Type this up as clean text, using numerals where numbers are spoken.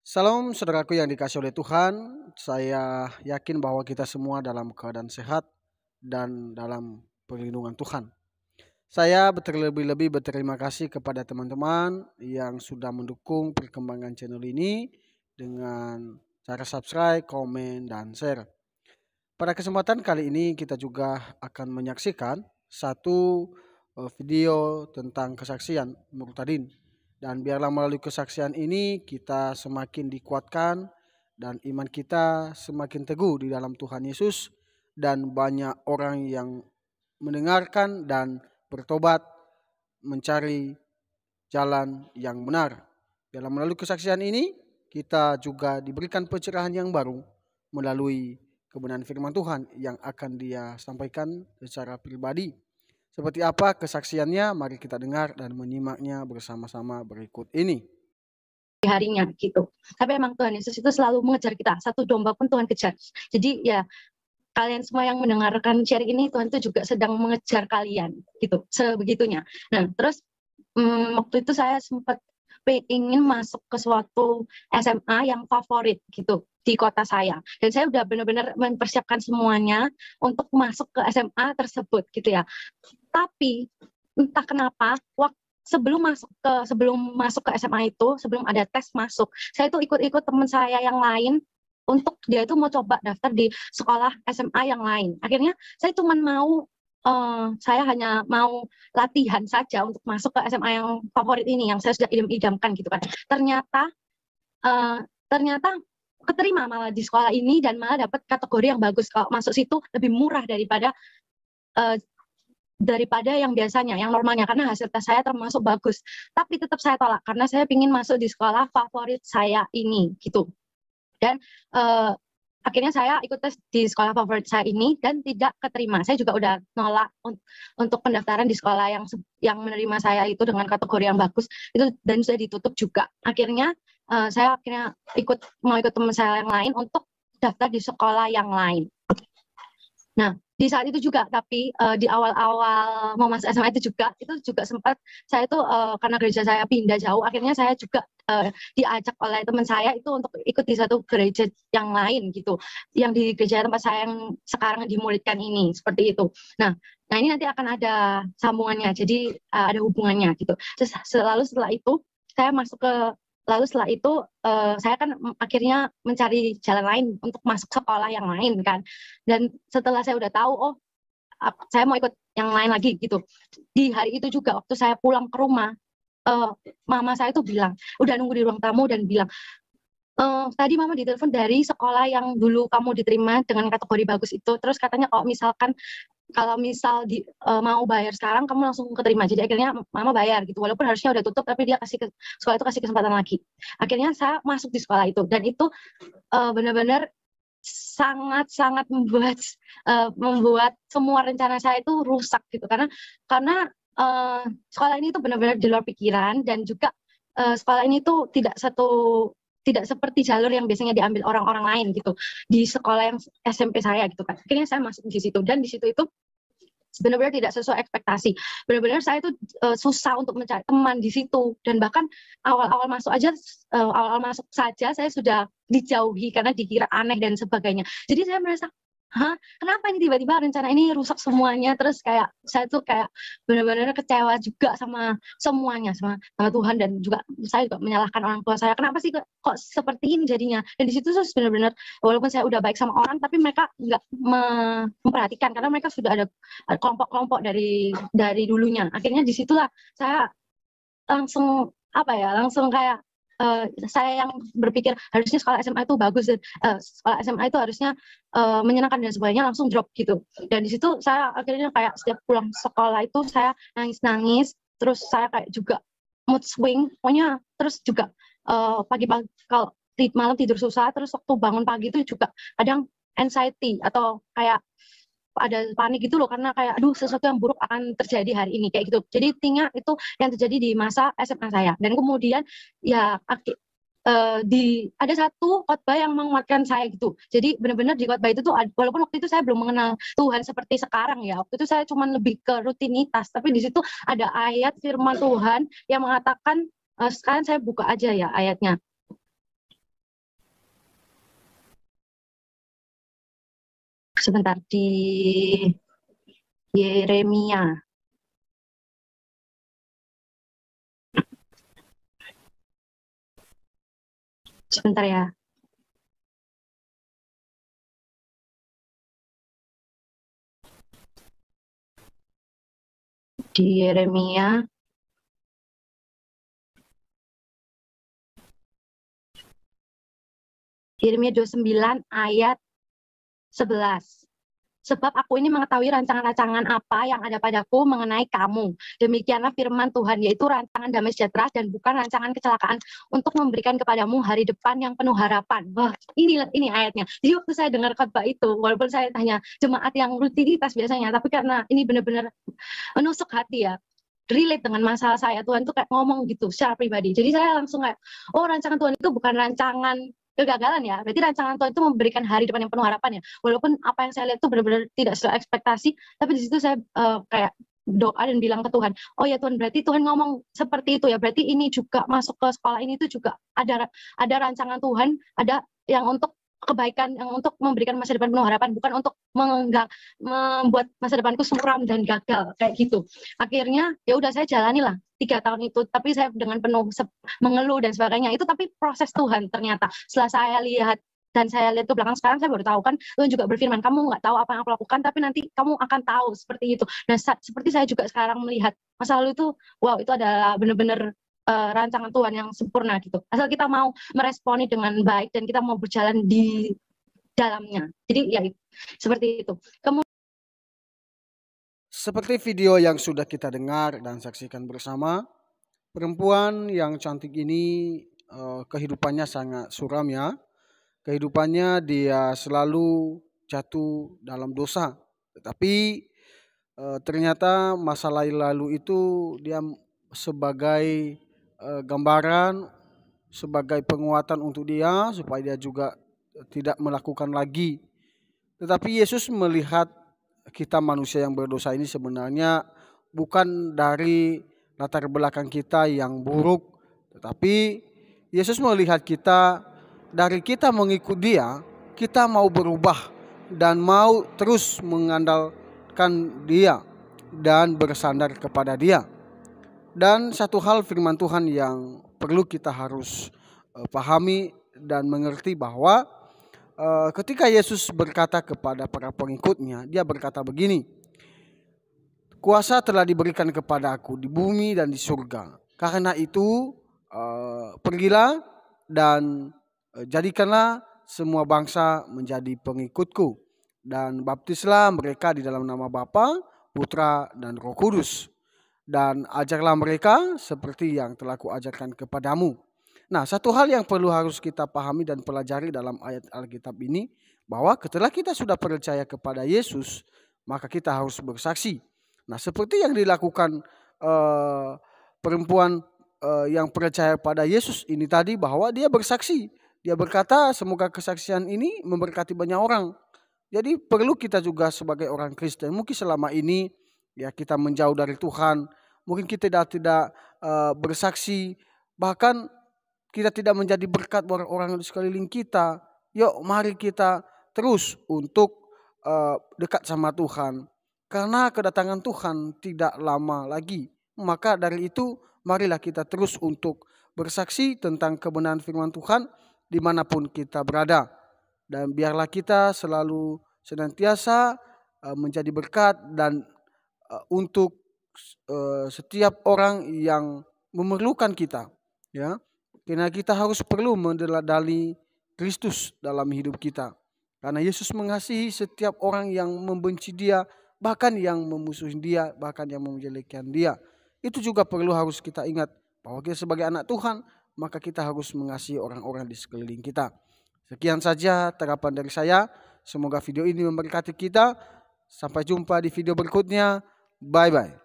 Salam saudaraku yang dikasih oleh Tuhan, saya yakin bahwa kita semua dalam keadaan sehat dan dalam perlindungan Tuhan. Saya terlebih-lebih berterima kasih kepada teman-teman yang sudah mendukung perkembangan channel ini dengan cara subscribe, komen, dan share. Pada kesempatan kali ini kita juga akan menyaksikan satu video tentang kesaksian Murtadin. Dan biarlah melalui kesaksian ini kita semakin dikuatkan dan iman kita semakin teguh di dalam Tuhan Yesus, dan banyak orang yang mendengarkan dan bertobat mencari jalan yang benar. Dalam melalui kesaksian ini kita juga diberikan pencerahan yang baru melalui kebenaran firman Tuhan yang akan dia sampaikan secara pribadi. Seperti apa kesaksiannya? Mari kita dengar dan menyimaknya bersama-sama berikut ini. Harinya gitu. Tapi emang Tuhan Yesus itu selalu mengejar kita. Satu domba pun Tuhan kejar. Jadi ya kalian semua yang mendengarkan share ini, Tuhan itu juga sedang mengejar kalian gitu. Sebegitunya. Nah, terus waktu itu saya sempat ingin masuk ke suatu SMA yang favorit gitu di kota saya. Dan saya udah benar-benar mempersiapkan semuanya untuk masuk ke SMA tersebut gitu ya. Tapi entah kenapa sebelum masuk ke SMA itu, sebelum ada tes masuk, saya itu ikut-ikut teman saya yang lain untuk dia itu mau coba daftar di sekolah SMA yang lain. Akhirnya saya hanya mau latihan saja untuk masuk ke SMA yang favorit ini, yang saya sudah idam-idamkan gitu kan. Ternyata keterima malah di sekolah ini, dan malah dapat kategori yang bagus. Kalau masuk situ lebih murah daripada yang biasanya, yang normalnya, karena hasil tes saya termasuk bagus. Tapi tetap saya tolak karena saya ingin masuk di sekolah favorit saya ini gitu. Dan akhirnya saya ikut tes di sekolah favorit saya ini dan tidak keterima. Saya juga udah nolak untuk pendaftaran di sekolah yang menerima saya itu dengan kategori yang bagus itu, dan sudah ditutup juga. Akhirnya saya mau ikut teman saya yang lain untuk daftar di sekolah yang lain. Nah, di saat itu juga, tapi di awal-awal mau masuk SMA itu juga sempat saya itu karena gereja saya pindah jauh, akhirnya saya juga diajak oleh teman saya itu untuk ikut di satu gereja yang lain gitu, yang di gereja tempat saya yang sekarang dimuridkan ini, seperti itu. Nah ini nanti akan ada sambungannya, jadi ada hubungannya gitu. Setelah itu saya Lalu setelah itu saya kan akhirnya mencari jalan lain untuk masuk sekolah yang lain kan. Dan setelah saya udah tahu, saya mau ikut yang lain lagi gitu. Di hari itu juga waktu saya pulang ke rumah, mama saya tuh bilang, udah nunggu di ruang tamu dan bilang, tadi mama ditelepon dari sekolah yang dulu kamu diterima dengan kategori bagus itu. Terus katanya kalau misal mau bayar sekarang kamu langsung keterima. Jadi akhirnya mama bayar gitu, walaupun harusnya udah tutup, tapi dia sekolah itu kasih kesempatan lagi. Akhirnya saya masuk di sekolah itu, dan itu benar-benar sangat-sangat membuat semua rencana saya itu rusak gitu, karena sekolah ini tuh benar-benar di luar pikiran, dan juga sekolah ini tuh tidak seperti jalur yang biasanya diambil orang-orang lain gitu di sekolah yang SMP saya gitu kan. Akhirnya saya masuk di situ, dan di situ itu benar-benar tidak sesuai ekspektasi. Benar-benar saya itu susah untuk mencari teman di situ, dan bahkan awal-awal masuk saja saya sudah dijauhi karena dikira aneh dan sebagainya. Jadi saya merasa, kenapa ini tiba-tiba rencana ini rusak semuanya? Terus kayak saya tuh kayak benar-benar kecewa juga sama semuanya, sama Tuhan, dan juga saya juga menyalahkan orang tua saya. Kenapa sih kok seperti ini jadinya? Dan di situ tuh benar-benar, walaupun saya udah baik sama orang, tapi mereka nggak memperhatikan karena mereka sudah ada kelompok-kelompok dari dulunya. Akhirnya disitulah saya langsung kayak saya yang berpikir harusnya sekolah SMA itu bagus, dan sekolah SMA itu harusnya menyenangkan dan sebagainya, langsung drop gitu. Dan di situ saya akhirnya kayak setiap pulang sekolah itu saya nangis-nangis, terus saya kayak juga mood swing pokoknya. Terus juga pagi-pagi kalau malam tidur susah, terus waktu bangun pagi itu juga kadang anxiety atau kayak ada panik gitu loh, karena kayak aduh sesuatu yang buruk akan terjadi hari ini kayak gitu. Jadi intinya itu yang terjadi di masa SMA saya. Dan kemudian ya ada satu khotbah yang menguatkan saya gitu. Jadi benar-benar di khotbah itu tuh, walaupun waktu itu saya belum mengenal Tuhan seperti sekarang ya, waktu itu saya cuma lebih ke rutinitas, tapi di situ ada ayat firman Tuhan yang mengatakan, sekarang saya buka aja ya ayatnya. Sebentar, di Yeremia. Sebentar ya. Di Yeremia Yeremia 29 ayat 11. Sebab aku ini mengetahui rancangan-rancangan apa yang ada padaku mengenai kamu. Demikianlah firman Tuhan, yaitu rancangan damai sejahtera dan bukan rancangan kecelakaan, untuk memberikan kepadamu hari depan yang penuh harapan. Wah, ini ayatnya. Jadi waktu saya dengar khotbah itu, walaupun saya tanya jemaat yang rutinitas biasanya, tapi karena ini benar-benar menusuk hati ya, relate dengan masalah saya, Tuhan tuh kayak ngomong gitu secara pribadi. Jadi saya langsung kayak, oh, rancangan Tuhan itu bukan rancangan kegagalan ya, berarti rancangan Tuhan itu memberikan hari depan yang penuh harapan ya. Walaupun apa yang saya lihat itu benar-benar tidak sesuai ekspektasi, tapi di situ saya kayak doa dan bilang ke Tuhan, oh ya Tuhan, berarti Tuhan ngomong seperti itu ya, berarti ini juga masuk ke sekolah ini tuh juga ada rancangan Tuhan, ada yang untuk kebaikan, yang untuk memberikan masa depan penuh harapan, bukan untuk membuat masa depanku suram dan gagal kayak gitu. Akhirnya ya udah saya jalani lah 3 tahun itu, tapi saya dengan penuh mengeluh dan sebagainya itu, tapi proses Tuhan ternyata. Setelah saya lihat dan saya lihat ke belakang sekarang, saya baru tahu kan Tuhan juga berfirman, kamu nggak tahu apa yang aku lakukan, tapi nanti kamu akan tahu, seperti itu. Dan seperti saya juga sekarang melihat masa lalu itu, wow, itu adalah benar-benar rancangan Tuhan yang sempurna gitu. Asal kita mau meresponi dengan baik dan kita mau berjalan di dalamnya. Jadi ya seperti itu. Kemudian Seperti video yang sudah kita dengar dan saksikan bersama, perempuan yang cantik ini kehidupannya sangat suram ya. Kehidupannya dia selalu jatuh dalam dosa. Tetapi ternyata masa lalu itu dia sebagai gambaran, sebagai penguatan untuk dia supaya dia juga tidak melakukan lagi. Tetapi Yesus melihat kita manusia yang berdosa ini sebenarnya bukan dari latar belakang kita yang buruk, tetapi Yesus melihat kita dari kita mengikut Dia, kita mau berubah dan mau terus mengandalkan Dia dan bersandar kepada Dia. Dan satu hal firman Tuhan yang perlu kita harus pahami dan mengerti bahwa ketika Yesus berkata kepada para pengikutnya, dia berkata begini, kuasa telah diberikan kepada aku di bumi dan di surga. Karena itu pergilah dan jadikanlah semua bangsa menjadi pengikutku. Dan baptislah mereka di dalam nama Bapa, Putra, dan Roh Kudus. Dan ajarlah mereka seperti yang telah kuajarkan kepadamu. Nah, satu hal yang perlu harus kita pahami dan pelajari dalam ayat Alkitab ini, bahwa setelah kita sudah percaya kepada Yesus, maka kita harus bersaksi. Nah, seperti yang dilakukan perempuan yang percaya pada Yesus ini tadi, bahwa dia bersaksi. Dia berkata, semoga kesaksian ini memberkati banyak orang. Jadi perlu kita juga sebagai orang Kristen, mungkin selama ini ya kita menjauh dari Tuhan, mungkin kita tidak bersaksi, bahkan kita tidak menjadi berkat buat orang di sekeliling kita. Yuk mari kita terus untuk dekat sama Tuhan, karena kedatangan Tuhan tidak lama lagi. Maka dari itu marilah kita terus untuk bersaksi tentang kebenaran firman Tuhan dimanapun kita berada. Dan biarlah kita selalu senantiasa menjadi berkat dan untuk setiap orang yang memerlukan kita, ya. Karena kita harus perlu meneladani Kristus dalam hidup kita. Karena Yesus mengasihi setiap orang yang membenci Dia, bahkan yang memusuhi Dia, bahkan yang menjelekkan Dia. Itu juga perlu harus kita ingat, bahwa kita sebagai anak Tuhan, maka kita harus mengasihi orang-orang di sekeliling kita. Sekian saja tanggapan dari saya. Semoga video ini memberkati kita. Sampai jumpa di video berikutnya. Bye-bye.